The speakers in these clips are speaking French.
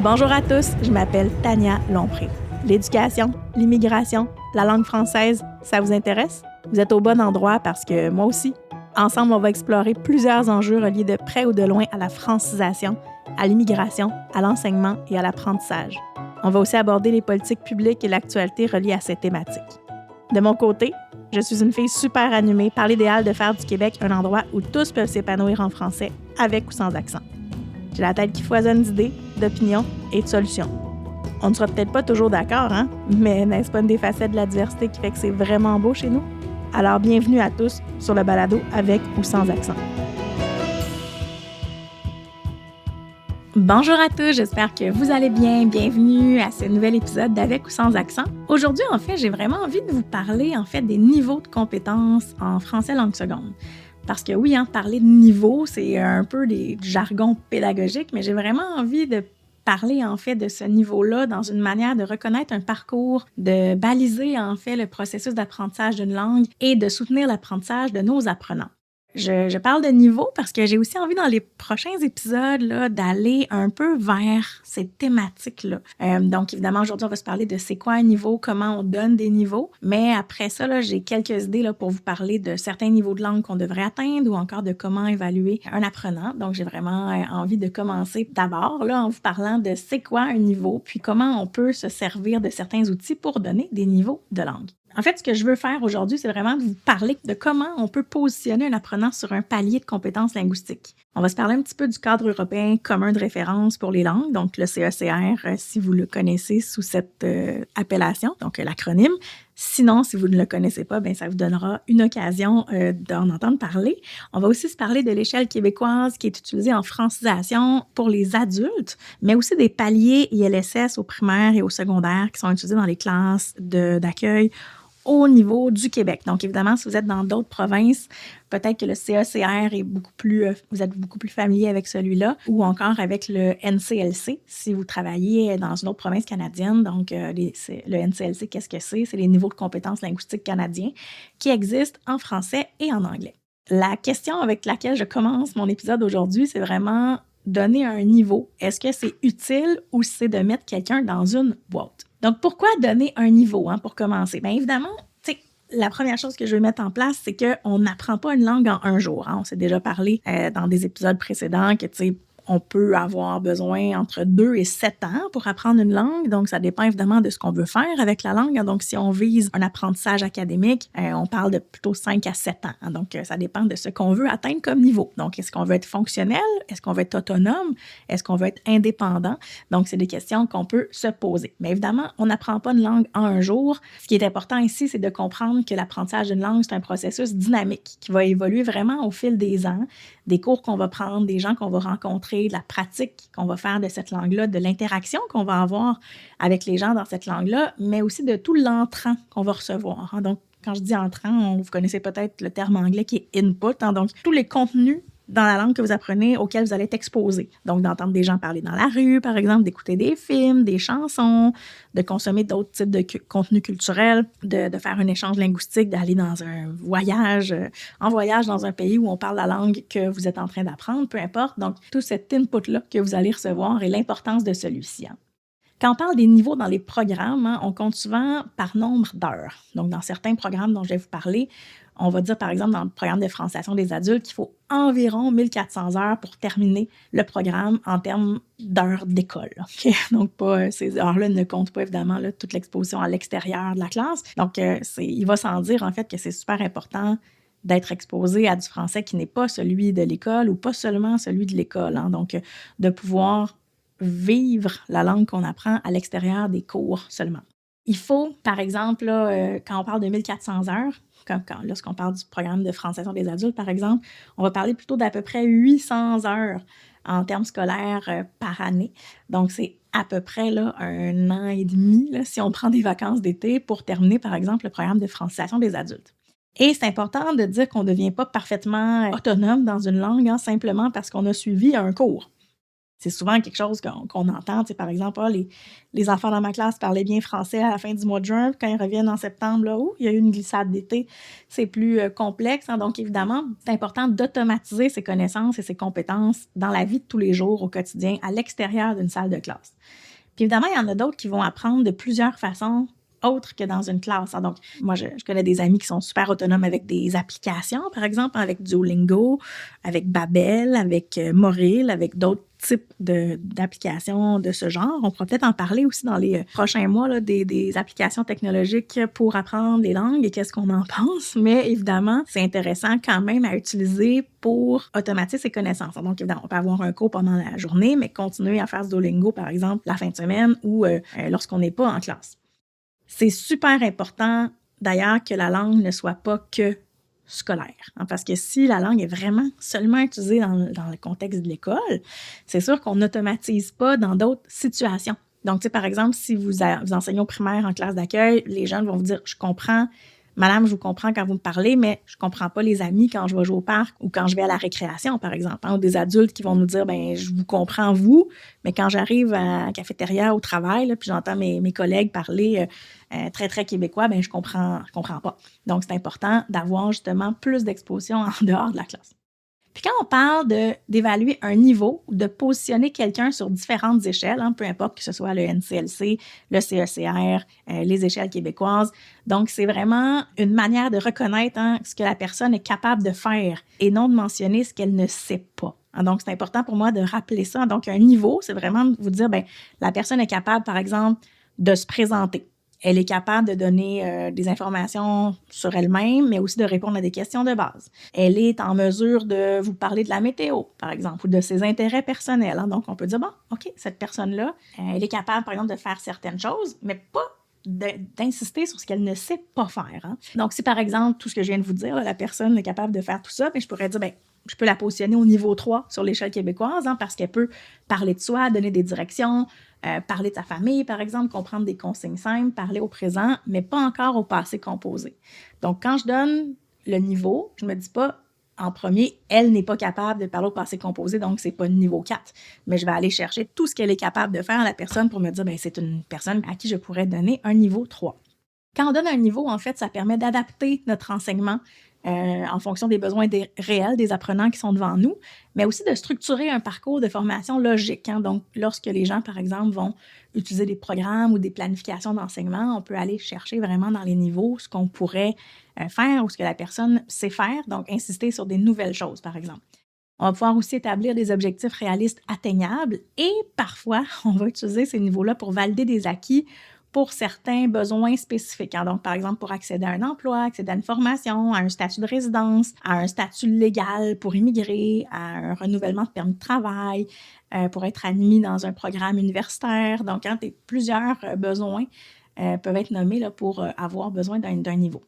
Bonjour à tous, je m'appelle Tania Lompré. L'éducation, l'immigration, la langue française, ça vous intéresse? Vous êtes au bon endroit parce que moi aussi. Ensemble, on va explorer plusieurs enjeux reliés de près ou de loin à la francisation, à l'immigration, à l'enseignement et à l'apprentissage. On va aussi aborder les politiques publiques et l'actualité reliées à ces thématiques. De mon côté, je suis une fille super animée par l'idéal de faire du Québec un endroit où tous peuvent s'épanouir en français, avec ou sans accent. J'ai la tête qui foisonne d'idées, d'opinions et de solutions. On ne sera peut-être pas toujours d'accord, hein? Mais n'est-ce pas une des facettes de la diversité qui fait que c'est vraiment beau chez nous? Alors bienvenue à tous sur le balado avec ou sans accent. Bonjour à tous, j'espère que vous allez bien. Bienvenue à ce nouvel épisode d'Avec ou sans accent. Aujourd'hui, en fait, j'ai vraiment envie de vous parler des niveaux de compétences en français langue seconde. Parce que oui, parler de niveau, c'est un peu du jargon pédagogique, mais j'ai vraiment envie de parler de ce niveau-là dans une manière de reconnaître un parcours, de baliser le processus d'apprentissage d'une langue et de soutenir l'apprentissage de nos apprenants. Je parle de niveau parce que j'ai aussi envie dans les prochains épisodes là, d'aller un peu vers ces thématiques-là. Donc évidemment, aujourd'hui, on va se parler de c'est quoi un niveau, comment on donne des niveaux. Mais après ça, là, j'ai quelques idées là, pour vous parler de certains niveaux de langue qu'on devrait atteindre ou encore de comment évaluer un apprenant. Donc j'ai vraiment envie de commencer d'abord là, en vous parlant de c'est quoi un niveau, puis comment on peut se servir de certains outils pour donner des niveaux de langue. En fait, ce que je veux faire aujourd'hui, c'est vraiment de vous parler de comment on peut positionner un apprenant sur un palier de compétences linguistiques. On va se parler un petit peu du cadre européen commun de référence pour les langues, donc le CECR, si vous le connaissez sous cette appellation, donc l'acronyme. Sinon, si vous ne le connaissez pas, ça vous donnera une occasion d'en entendre parler. On va aussi se parler de l'échelle québécoise qui est utilisée en francisation pour les adultes, mais aussi des paliers ILSS au primaire et au secondaire qui sont utilisés dans les classes d'accueil au niveau du Québec. Donc, évidemment, si vous êtes dans d'autres provinces, peut-être que le CECR est vous êtes beaucoup plus familier avec celui-là, ou encore avec le NCLC, si vous travaillez dans une autre province canadienne. Donc, le NCLC, qu'est-ce que c'est? C'est les niveaux de compétences linguistiques canadiens qui existent en français et en anglais. La question avec laquelle je commence mon épisode aujourd'hui, c'est vraiment donner un niveau. Est-ce que c'est utile ou c'est de mettre quelqu'un dans une boîte? Donc, pourquoi donner un niveau pour commencer? Bien évidemment, la première chose que je veux mettre en place, c'est qu'on n'apprend pas une langue en un jour. On s'est déjà parlé dans des épisodes précédents que, on peut avoir besoin entre 2 et 7 ans pour apprendre une langue. Donc, ça dépend évidemment de ce qu'on veut faire avec la langue. Donc, si on vise un apprentissage académique, on parle de plutôt 5 à 7 ans. Donc, ça dépend de ce qu'on veut atteindre comme niveau. Donc, est-ce qu'on veut être fonctionnel? Est-ce qu'on veut être autonome? Est-ce qu'on veut être indépendant? Donc, c'est des questions qu'on peut se poser. Mais évidemment, on n'apprend pas une langue en un jour. Ce qui est important ici, c'est de comprendre que l'apprentissage d'une langue, c'est un processus dynamique qui va évoluer vraiment au fil des ans, des cours qu'on va prendre, des gens qu'on va rencontrer, de la pratique qu'on va faire de cette langue-là, de l'interaction qu'on va avoir avec les gens dans cette langue-là, mais aussi de tout l'entrant qu'on va recevoir. Donc, quand je dis entrant, vous connaissez peut-être le terme anglais qui est input. Donc, tous les contenus dans la langue que vous apprenez, auxquels vous allez être exposé. Donc, d'entendre des gens parler dans la rue, par exemple, d'écouter des films, des chansons, de consommer d'autres types de contenus culturels, de faire un échange linguistique, d'aller dans un voyage, en voyage dans un pays où on parle la langue que vous êtes en train d'apprendre, peu importe. Donc, tout cet input-là que vous allez recevoir et l'importance de celui-ci. Quand on parle des niveaux dans les programmes, on compte souvent par nombre d'heures. Donc, dans certains programmes dont je vais vous parler, on va dire, par exemple, dans le programme de francisation des adultes, qu'il faut environ 1400 heures pour terminer le programme en termes d'heures d'école. Okay? Donc, ces heures-là ne comptent pas, évidemment, toute l'exposition à l'extérieur de la classe. Donc, il va sans dire, en fait, que c'est super important d'être exposé à du français qui n'est pas celui de l'école ou pas seulement celui de l'école. Donc, de pouvoir vivre la langue qu'on apprend à l'extérieur des cours seulement. Il faut, par exemple, quand on parle de 1400 heures, lorsqu'on parle du programme de francisation des adultes, par exemple, on va parler plutôt d'à peu près 800 heures en termes scolaires par année. Donc, c'est à peu près 1 an et demi si on prend des vacances d'été pour terminer, par exemple, le programme de francisation des adultes. Et c'est important de dire qu'on ne devient pas parfaitement autonome dans une langue simplement parce qu'on a suivi un cours. C'est souvent quelque chose qu'on entend, tu sais, par exemple, ah, les enfants dans ma classe parlaient bien français à la fin du mois de juin, puis quand ils reviennent en septembre, là, il y a eu une glissade d'été, c'est plus complexe, hein. Donc, évidemment, c'est important d'automatiser ses connaissances et ses compétences dans la vie de tous les jours, au quotidien, à l'extérieur d'une salle de classe. Puis évidemment, il y en a d'autres qui vont apprendre de plusieurs façons autres que dans une classe, hein. Donc, moi, je connais des amis qui sont super autonomes avec des applications, par exemple, avec Duolingo, avec Babel, avec Moril, avec d'autres types d'applications de ce genre. On pourra peut-être en parler aussi dans les prochains mois, là, des applications technologiques pour apprendre les langues et qu'est-ce qu'on en pense. Mais évidemment, c'est intéressant quand même à utiliser pour automatiser ses connaissances. Donc, évidemment, on peut avoir un cours pendant la journée, mais continuer à faire ce Duolingo, par exemple, la fin de semaine ou lorsqu'on n'est pas en classe. C'est super important, d'ailleurs, que la langue ne soit pas que scolaire, hein, parce que si la langue est vraiment seulement utilisée dans le contexte de l'école, c'est sûr qu'on n'automatise pas dans d'autres situations. Donc, tu sais, par exemple, si vous enseignez au primaire en classe d'accueil, les jeunes vont vous dire « Je comprends, madame, je vous comprends quand vous me parlez, mais je comprends pas les amis quand je vais jouer au parc ou quand je vais à la récréation, par exemple. Hein, » ou des adultes qui vont nous dire « Ben, je vous comprends, vous, mais quand j'arrive à la cafétéria au travail, là, puis j'entends mes collègues parler très, très québécois, ben, je comprends pas. » Donc, c'est important d'avoir justement plus d'exposition en dehors de la classe. Puis quand on parle d'évaluer un niveau ou de positionner quelqu'un sur différentes échelles, hein, peu importe que ce soit le NCLC, le CECR, les échelles québécoises, donc c'est vraiment une manière de reconnaître, hein, ce que la personne est capable de faire et non de mentionner ce qu'elle ne sait pas. Hein, donc c'est important pour moi de rappeler ça. Donc un niveau, c'est vraiment de vous dire, ben la personne est capable, par exemple, de se présenter. Elle est capable de donner des informations sur elle-même, mais aussi de répondre à des questions de base. Elle est en mesure de vous parler de la météo, par exemple, ou de ses intérêts personnels. Hein. Donc, on peut dire, bon, OK, cette personne-là, elle est capable, par exemple, de faire certaines choses, mais pas d'insister sur ce qu'elle ne sait pas faire. Hein. Donc, si, par exemple, tout ce que je viens de vous dire, là, la personne est capable de faire tout ça, bien, je pourrais dire, bien, je peux la positionner au niveau 3 sur l'échelle québécoise, hein, parce qu'elle peut parler de soi, donner des directions, parler de sa famille, par exemple, comprendre des consignes simples, parler au présent, mais pas encore au passé composé. Donc, quand je donne le niveau, je ne me dis pas en premier, elle n'est pas capable de parler au passé composé, donc c'est pas le niveau 4. Mais je vais aller chercher tout ce qu'elle est capable de faire à la personne pour me dire, bien, c'est une personne à qui je pourrais donner un niveau 3. Quand on donne un niveau, en fait, ça permet d'adapter notre enseignement en fonction des besoins réels des apprenants qui sont devant nous, mais aussi de structurer un parcours de formation logique. Hein. Donc, lorsque les gens, par exemple, vont utiliser des programmes ou des planifications d'enseignement, on peut aller chercher vraiment dans les niveaux ce qu'on pourrait faire ou ce que la personne sait faire, donc insister sur des nouvelles choses, par exemple. On va pouvoir aussi établir des objectifs réalistes atteignables et parfois, on va utiliser ces niveaux-là pour valider des acquis pour certains besoins spécifiques. Hein. Donc, par exemple, pour accéder à un emploi, accéder à une formation, à un statut de résidence, à un statut légal pour immigrer, à un renouvellement de permis de travail, pour être admis dans un programme universitaire. Donc, quand plusieurs besoins peuvent être nommés là, pour avoir besoin d'un niveau.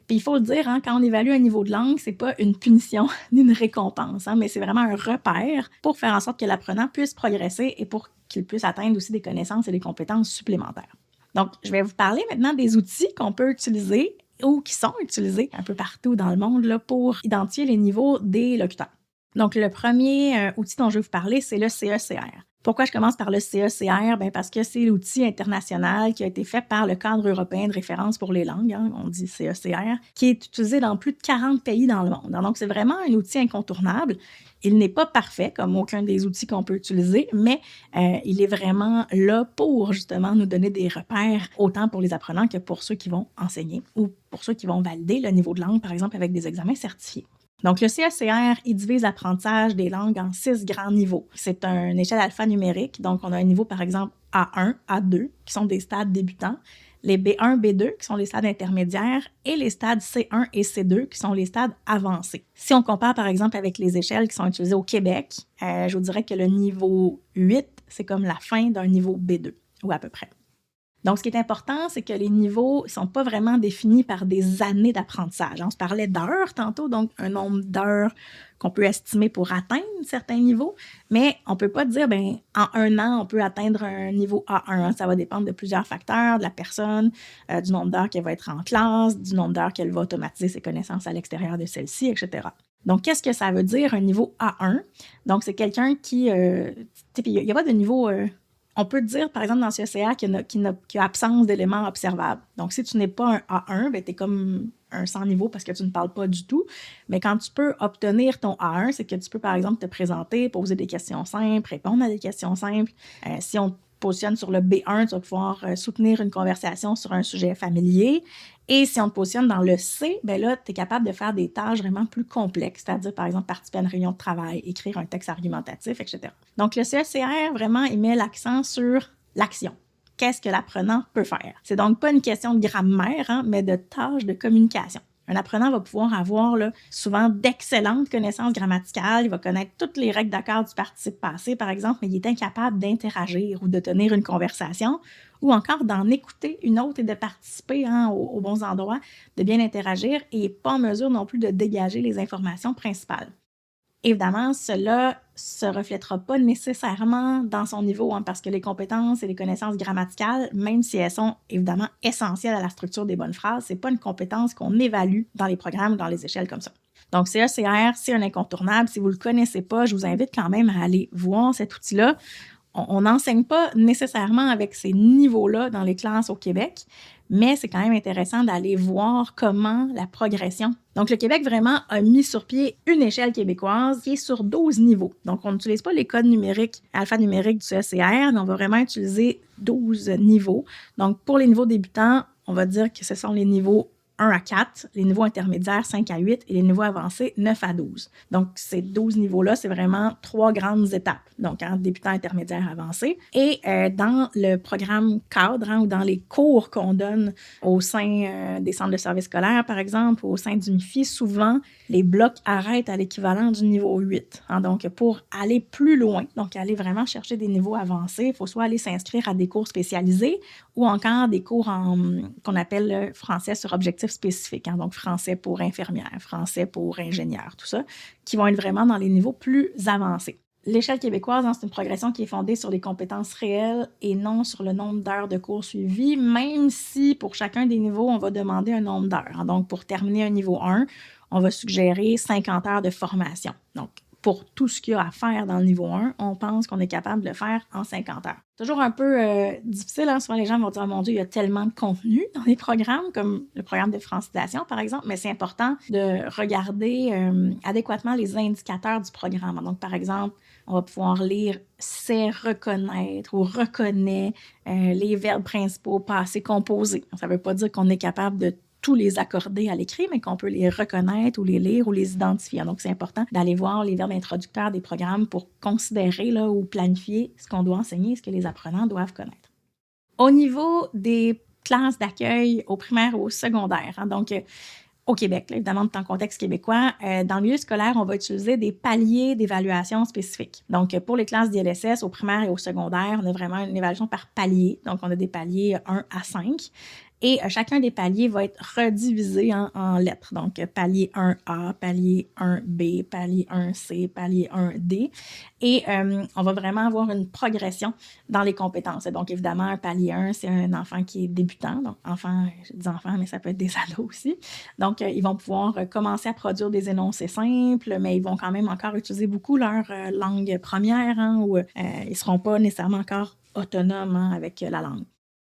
Puis il faut le dire, hein, quand on évalue un niveau de langue, c'est pas une punition ni une récompense, hein, mais c'est vraiment un repère pour faire en sorte que l'apprenant puisse progresser et pour qu'il puisse atteindre aussi des connaissances et des compétences supplémentaires. Donc, je vais vous parler maintenant des outils qu'on peut utiliser ou qui sont utilisés un peu partout dans le monde là, pour identifier les niveaux des locuteurs. Donc, le premier outil dont je vais vous parler, c'est le CECR. Pourquoi je commence par le CECR? Bien parce que c'est l'outil international qui a été fait par le cadre européen de référence pour les langues, hein, on dit CECR, qui est utilisé dans plus de 40 pays dans le monde. Donc, c'est vraiment un outil incontournable. Il n'est pas parfait, comme aucun des outils qu'on peut utiliser, mais il est vraiment là pour justement nous donner des repères, autant pour les apprenants que pour ceux qui vont enseigner ou pour ceux qui vont valider le niveau de langue, par exemple, avec des examens certifiés. Donc, le CECR, il divise l'apprentissage des langues en 6 grands niveaux. C'est une échelle alphanumérique. Donc, on a un niveau, par exemple, A1, A2, qui sont des stades débutants, les B1, B2, qui sont les stades intermédiaires, et les stades C1 et C2, qui sont les stades avancés. Si on compare, par exemple, avec les échelles qui sont utilisées au Québec, je vous dirais que le niveau 8, c'est comme la fin d'un niveau B2, ou à peu près. Donc, ce qui est important, c'est que les niveaux ne sont pas vraiment définis par des années d'apprentissage. On se parlait d'heures tantôt, donc un nombre d'heures qu'on peut estimer pour atteindre certains niveaux, mais on ne peut pas dire, bien, en 1 an, on peut atteindre un niveau A1. Ça va dépendre de plusieurs facteurs, de la personne, du nombre d'heures qu'elle va être en classe, du nombre d'heures qu'elle va automatiser ses connaissances à l'extérieur de celle-ci, etc. Donc, qu'est-ce que ça veut dire un niveau A1? Donc, c'est quelqu'un qui... il n'y a pas de niveau... on peut dire, par exemple, dans ce CA qu'il y a absence d'éléments observables. Donc, si tu n'es pas un A1, ben, tu es comme un sans niveau parce que tu ne parles pas du tout. Mais quand tu peux obtenir ton A1, c'est que tu peux, par exemple, te présenter, poser des questions simples, répondre à des questions simples. Si on te positionne sur le B1, tu vas pouvoir soutenir une conversation sur un sujet familier. Et si on te positionne dans le C, ben là, tu es capable de faire des tâches vraiment plus complexes, c'est-à-dire, par exemple, participer à une réunion de travail, écrire un texte argumentatif, etc. Donc, le CECR, vraiment, il met l'accent sur l'action. Qu'est-ce que l'apprenant peut faire? C'est donc pas une question de grammaire, mais de tâches de communication. Un apprenant va pouvoir avoir là, souvent d'excellentes connaissances grammaticales. Il va connaître toutes les règles d'accord du participe passé, par exemple, mais il est incapable d'interagir ou de tenir une conversation ou encore d'en écouter une autre et de participer aux bons endroits, de bien interagir et n'est pas en mesure non plus de dégager les informations principales. Évidemment, cela ne se reflètera pas nécessairement dans son niveau, parce que les compétences et les connaissances grammaticales, même si elles sont évidemment essentielles à la structure des bonnes phrases, ce n'est pas une compétence qu'on évalue dans les programmes ou dans les échelles comme ça. Donc, CECR, c'est un incontournable. Si vous ne le connaissez pas, je vous invite quand même à aller voir cet outil-là. On n'enseigne pas nécessairement avec ces niveaux-là dans les classes au Québec, mais c'est quand même intéressant d'aller voir comment la progression. Donc, le Québec vraiment a mis sur pied une échelle québécoise qui est sur 12 niveaux. Donc, on n'utilise pas les codes numériques, alphanumériques du CECR, mais on va vraiment utiliser 12 niveaux. Donc, pour les niveaux débutants, on va dire que ce sont les niveaux 1 à 4, les niveaux intermédiaires 5 à 8 et les niveaux avancés 9 à 12. Donc, ces 12 niveaux-là, c'est vraiment 3 grandes étapes. Donc, débutant, intermédiaire, avancé. Et dans le programme cadre, ou dans les cours qu'on donne au sein des centres de services scolaires, par exemple, au sein du MIFI, souvent, les blocs arrêtent à l'équivalent du niveau 8. Donc, pour aller plus loin, donc aller vraiment chercher des niveaux avancés, il faut soit aller s'inscrire à des cours spécialisés ou encore des cours qu'on appelle français sur objectifs spécifiques. Donc, français pour infirmière, français pour ingénieur, tout ça, qui vont être vraiment dans les niveaux plus avancés. L'échelle québécoise, c'est une progression qui est fondée sur les compétences réelles et non sur le nombre d'heures de cours suivis, même si pour chacun des niveaux, on va demander un nombre d'heures. Donc, pour terminer un niveau 1, on va suggérer 50 heures de formation. Donc, pour tout ce qu'il y a à faire dans le niveau 1, on pense qu'on est capable de le faire en 50 heures. Toujours un peu difficile, souvent les gens vont dire « Mon Dieu, il y a tellement de contenu dans les programmes, comme le programme de francisation, par exemple, mais c'est important de regarder adéquatement les indicateurs du programme. » Donc, par exemple, on va pouvoir lire « sait reconnaître » ou « reconnaît » les verbes principaux passés composés. Ça ne veut pas dire qu'on est capable de tous les accorder à l'écrit, mais qu'on peut les reconnaître ou les lire ou les identifier. Donc, c'est important d'aller voir les verbes introducteurs des programmes pour considérer ou planifier ce qu'on doit enseigner, ce que les apprenants doivent connaître. Au niveau des classes d'accueil au primaire ou au secondaire, donc au Québec, évidemment, dans le contexte québécois, dans le milieu scolaire, on va utiliser des paliers d'évaluation spécifiques. Donc, pour les classes d'ILSS, au primaire et au secondaire, on a vraiment une évaluation par palier. Donc, on a des paliers 1 à 5. Et chacun des paliers va être redivisé en lettres. Donc, palier 1A, palier 1B, palier 1C, palier 1D. Et on va vraiment avoir une progression dans les compétences. Donc, évidemment, un palier 1, c'est un enfant qui est débutant. Donc, je dis enfant, mais ça peut être des ados aussi. Donc, ils vont pouvoir commencer à produire des énoncés simples, mais ils vont quand même encore utiliser beaucoup leur langue première, ou ils ne seront pas nécessairement encore autonomes avec la langue.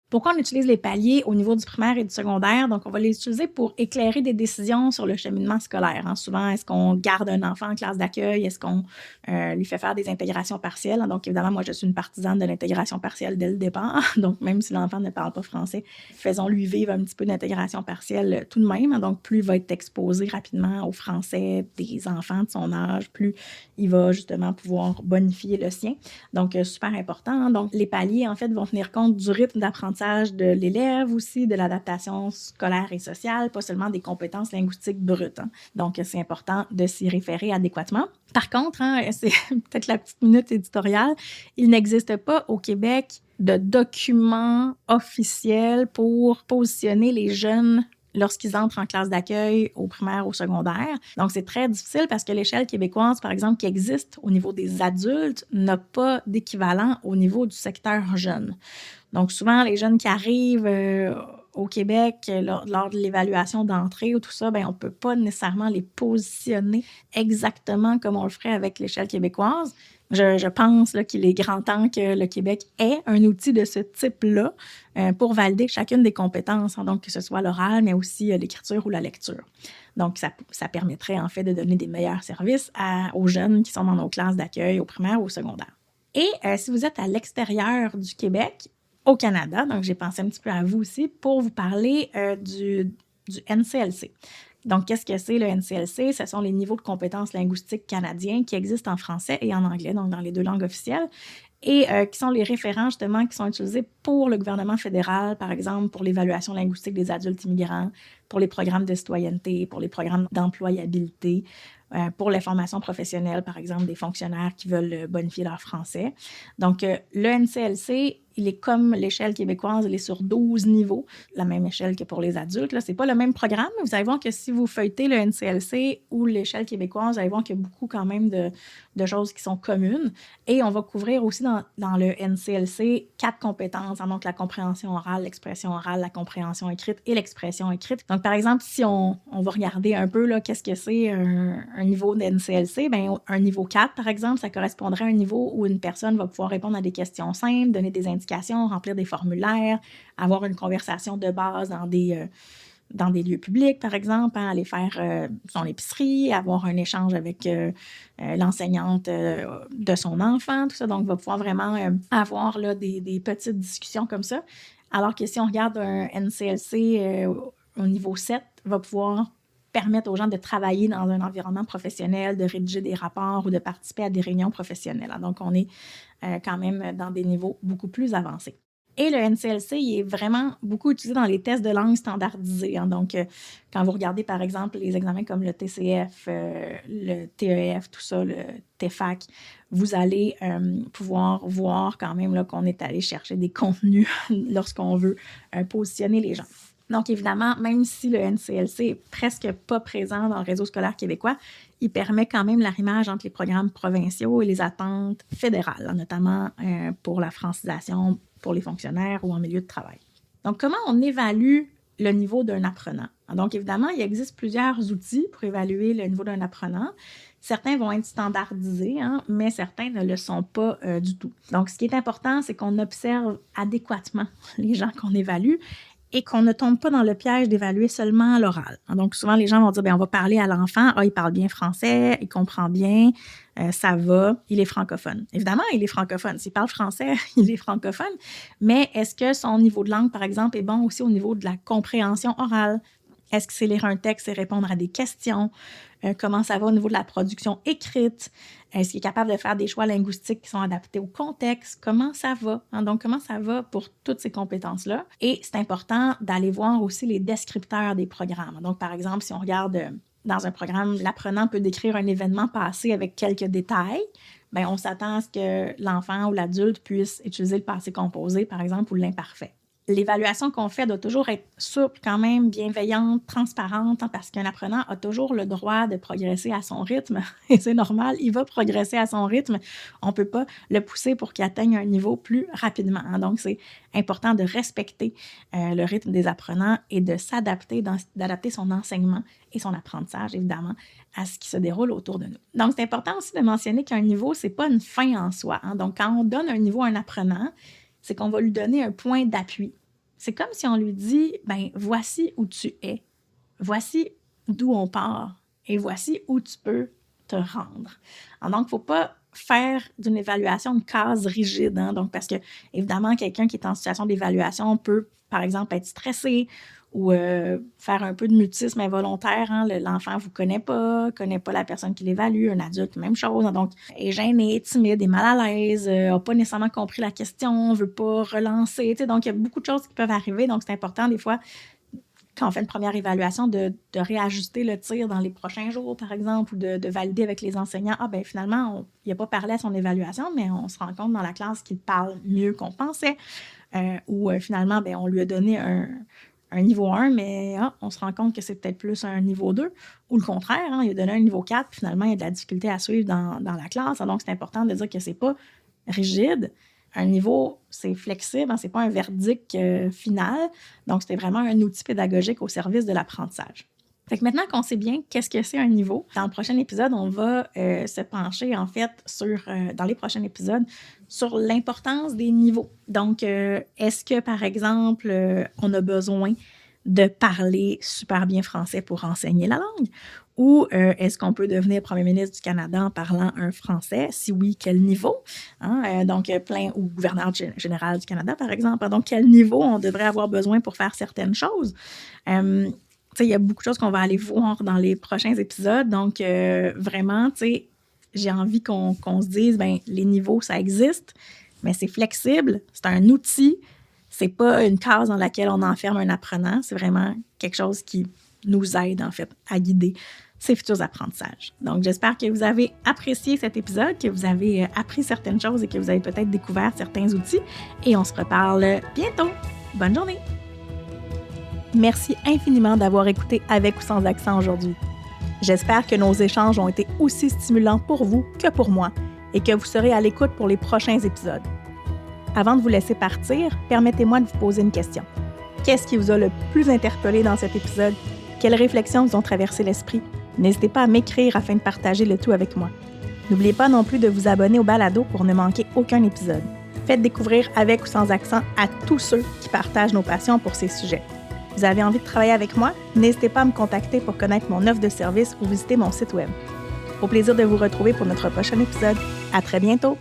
Pourquoi on utilise les paliers au niveau du primaire et du secondaire? Donc, on va les utiliser pour éclairer des décisions sur le cheminement scolaire. Souvent, est-ce qu'on garde un enfant en classe d'accueil? Est-ce qu'on lui fait faire des intégrations partielles? Donc, évidemment, moi, je suis une partisane de l'intégration partielle dès le départ. Donc, même si l'enfant ne parle pas français, faisons-lui vivre un petit peu d'intégration partielle tout de même. Donc, plus il va être exposé rapidement au français des enfants de son âge, plus il va justement pouvoir bonifier le sien. Donc, super important. Donc, les paliers, en fait, vont tenir compte du rythme d'apprentissage de l'élève aussi, de l'adaptation scolaire et sociale, pas seulement des compétences linguistiques brutes. Donc, c'est important de s'y référer adéquatement. Par contre, c'est peut-être la petite minute éditoriale, il n'existe pas au Québec de document officiel pour positionner les jeunes lorsqu'ils entrent en classe d'accueil au primaire, au secondaire. Donc, c'est très difficile parce que l'échelle québécoise, par exemple, qui existe au niveau des adultes, n'a pas d'équivalent au niveau du secteur jeune. Donc, souvent, les jeunes qui arrivent au Québec, lors de l'évaluation d'entrée ou tout ça, ben on peut pas nécessairement les positionner exactement comme on le ferait avec l'échelle québécoise. Je pense là, qu'il est grand temps que le Québec ait un outil de ce type-là pour valider chacune des compétences, hein, donc que ce soit l'oral, mais aussi l'écriture ou la lecture. Donc, ça permettrait en fait de donner des meilleurs services aux jeunes qui sont dans nos classes d'accueil au primaire ou au secondaire. Et si vous êtes à l'extérieur du Québec, au Canada, donc j'ai pensé un petit peu à vous aussi pour vous parler du NCLC. Donc, qu'est-ce que c'est le NCLC? Ce sont les niveaux de compétences linguistiques canadiens qui existent en français et en anglais, donc dans les 2 langues officielles, et qui sont les référents justement qui sont utilisés pour le gouvernement fédéral, par exemple, pour l'évaluation linguistique des adultes immigrants, pour les programmes de citoyenneté, pour les programmes d'employabilité, pour les formations professionnelles, par exemple, des fonctionnaires qui veulent bonifier leur français. Donc, le NCLC, il est comme l'échelle québécoise, il est sur 12 niveaux, la même échelle que pour les adultes. Ce n'est pas le même programme, mais vous allez voir que si vous feuilletez le NCLC ou l'échelle québécoise, vous allez voir qu'il y a beaucoup quand même de choses qui sont communes. Et on va couvrir aussi dans le NCLC 4 compétences, hein, donc la compréhension orale, l'expression orale, la compréhension écrite et l'expression écrite. Donc, par exemple, si on va regarder un peu là, qu'est-ce que c'est un niveau de NCLC, bien, un niveau 4, par exemple, ça correspondrait à un niveau où une personne va pouvoir répondre à des questions simples, donner des indications, remplir des formulaires, avoir une conversation de base dans des lieux publics, par exemple, hein, aller faire son épicerie, avoir un échange avec l'enseignante de son enfant, tout ça. Donc, va pouvoir vraiment avoir là, des petites discussions comme ça. Alors que si on regarde un NCLC au niveau 7, va pouvoir permettre aux gens de travailler dans un environnement professionnel, de rédiger des rapports ou de participer à des réunions professionnelles. Donc, on est quand même dans des niveaux beaucoup plus avancés. Et le NCLC, il est vraiment beaucoup utilisé dans les tests de langue standardisés. Hein. Donc, quand vous regardez, par exemple, les examens comme le TCF, le TEF, tout ça, le TEFAC, vous allez pouvoir voir quand même là, qu'on est allé chercher des contenus lorsqu'on veut positionner les gens. Donc, évidemment, même si le NCLC est presque pas présent dans le réseau scolaire québécois, il permet quand même l'arrimage entre les programmes provinciaux et les attentes fédérales, notamment pour la francisation pour les fonctionnaires ou en milieu de travail. Donc, comment on évalue le niveau d'un apprenant? Donc, évidemment, il existe plusieurs outils pour évaluer le niveau d'un apprenant. Certains vont être standardisés, hein, mais certains ne le sont pas du tout. Donc, ce qui est important, c'est qu'on observe adéquatement les gens qu'on évalue et qu'on ne tombe pas dans le piège d'évaluer seulement l'oral. Donc, souvent, les gens vont dire, bien, on va parler à l'enfant, il parle bien français, il comprend bien, ça va, il est francophone. Évidemment, il est francophone. S'il parle français, il est francophone, mais est-ce que son niveau de langue, par exemple, est bon aussi au niveau de la compréhension orale? Est-ce que c'est lire un texte et répondre à des questions? Comment ça va au niveau de la production écrite? Est-ce qu'il est capable de faire des choix linguistiques qui sont adaptés au contexte? Comment ça va? Hein? Donc, comment ça va pour toutes ces compétences-là? Et c'est important d'aller voir aussi les descripteurs des programmes. Donc, par exemple, si on regarde dans un programme, l'apprenant peut décrire un événement passé avec quelques détails. Bien, on s'attend à ce que l'enfant ou l'adulte puisse utiliser le passé composé, par exemple, ou l'imparfait. L'évaluation qu'on fait doit toujours être souple, quand même, bienveillante, transparente, hein, parce qu'un apprenant a toujours le droit de progresser à son rythme. Et c'est normal, il va progresser à son rythme. On ne peut pas le pousser pour qu'il atteigne un niveau plus rapidement. Hein. Donc, c'est important de respecter le rythme des apprenants et de s'adapter, d'adapter son enseignement et son apprentissage, évidemment, à ce qui se déroule autour de nous. Donc, c'est important aussi de mentionner qu'un niveau, ce n'est pas une fin en soi. Hein. Donc, quand on donne un niveau à un apprenant, c'est qu'on va lui donner un point d'appui. C'est comme si on lui dit, ben voici où tu es, voici d'où on part et voici où tu peux te rendre. Alors, donc, il ne faut pas faire d'une évaluation une case rigide. Hein? Donc, parce que, évidemment, quelqu'un qui est en situation d'évaluation peut, par exemple, être stressé ou faire un peu de mutisme involontaire. Hein? L'enfant ne vous connaît pas la personne qui l'évalue, un adulte, même chose. Hein? Donc, est gêné, timide, est mal à l'aise, n'a pas nécessairement compris la question, ne veut pas relancer. Donc, il y a beaucoup de choses qui peuvent arriver. Donc, c'est important, des fois, quand on fait une première évaluation, de réajuster le tir dans les prochains jours, par exemple, ou de valider avec les enseignants. Ah, bien, finalement, il n'a pas parlé à son évaluation, mais on se rend compte dans la classe qu'il parle mieux qu'on pensait. Ou finalement, bien, on lui a donné un niveau 1, mais on se rend compte que c'est peut-être plus un niveau 2, ou le contraire, hein, il a donné un niveau 4, puis finalement, il y a de la difficulté à suivre dans la classe. Donc, c'est important de dire que c'est pas rigide, un niveau, c'est flexible, hein, c'est pas un verdict final. Donc, c'était vraiment un outil pédagogique au service de l'apprentissage. Fait que maintenant qu'on sait bien qu'est-ce que c'est un niveau, dans le prochain épisode, on va se pencher en fait dans les prochains épisodes, sur l'importance des niveaux. Donc, est-ce que, par exemple, on a besoin de parler super bien français pour enseigner la langue? Ou est-ce qu'on peut devenir premier ministre du Canada en parlant un français? Si oui, quel niveau? Hein? Donc, ou gouverneur général du Canada, par exemple. Donc, quel niveau on devrait avoir besoin pour faire certaines choses? Il y a beaucoup de choses qu'on va aller voir dans les prochains épisodes. Donc, vraiment, j'ai envie qu'on se dise, les niveaux, ça existe, mais c'est flexible, c'est un outil, c'est pas une case dans laquelle on enferme un apprenant, c'est vraiment quelque chose qui nous aide, en fait, à guider ces futurs apprentissages. Donc, j'espère que vous avez apprécié cet épisode, que vous avez appris certaines choses et que vous avez peut-être découvert certains outils. Et on se reparle bientôt. Bonne journée! Merci infiniment d'avoir écouté Avec ou sans accent aujourd'hui. J'espère que nos échanges ont été aussi stimulants pour vous que pour moi et que vous serez à l'écoute pour les prochains épisodes. Avant de vous laisser partir, permettez-moi de vous poser une question. Qu'est-ce qui vous a le plus interpellé dans cet épisode? Quelles réflexions vous ont traversé l'esprit? N'hésitez pas à m'écrire afin de partager le tout avec moi. N'oubliez pas non plus de vous abonner au balado pour ne manquer aucun épisode. Faites découvrir Avec ou sans accent à tous ceux qui partagent nos passions pour ces sujets. Vous avez envie de travailler avec moi? N'hésitez pas à me contacter pour connaître mon offre de service ou visiter mon site web. Au plaisir de vous retrouver pour notre prochain épisode. À très bientôt!